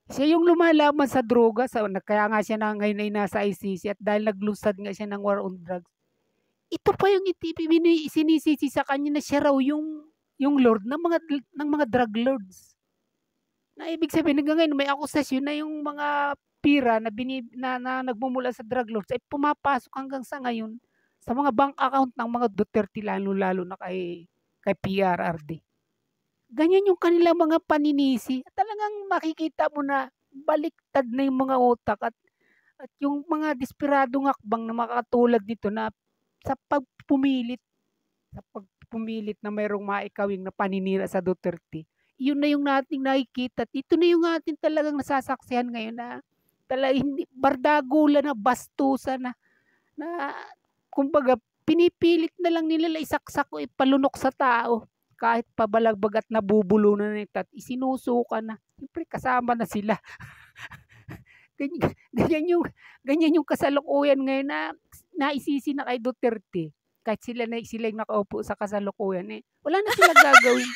Siya yung lumalaban sa droga, kaya nga siya na ngayon ay nasa ICC at dahil naglunsad nga siya ng war on drugs. Ito pa yung sinisisi sa kanya na siya raw yung lord ng mga drug lords. Na ibig sabihin hanggang ngayon may akusasyon na yung mga pira na nagmumula sa drug lords ay pumapasok hanggang sa ngayon sa mga bank account ng mga Duterte lalo-lalo na kay PRRD. Ganyan yung kanilang mga paninisi. Talagang makikita mo na baliktad na yung mga utak at yung mga desperadong hakbang na makakatulad nito na sa pagpumilit na mayroong maikawing na paninira sa Duterte. Yun na yung nating nakikita. Ito na yung ating talagang nasasaksihan ngayon na hindi bardagulan na bastusan na kumbaga pinipilit na lang nila isaksak o ipalunok sa tao kahit pabalagbag at nabubulunan na ito at isinusuka na. Siyempre kasama na sila. ganyan, ganyan yung ganyan yung kasalukuyan ngayon na naisisi na kay Duterte. Kahit sila yung nakaupo sa kasalukuyan wala na silang gagawin.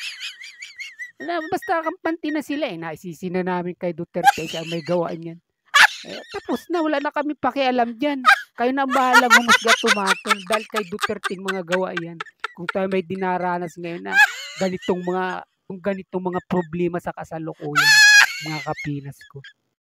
Basta kampante na sila naisisi na namin kay Duterte siya may gawa niyan. Tapos na, wala na kami pakialam diyan. Kayo na ang bahalang humusga tumatol dahil kay Duterte mga gawa yan. Kung tayo may dinaranas ngayon na ganitong mga problema sa kasalukuyan, mga kapinas ko.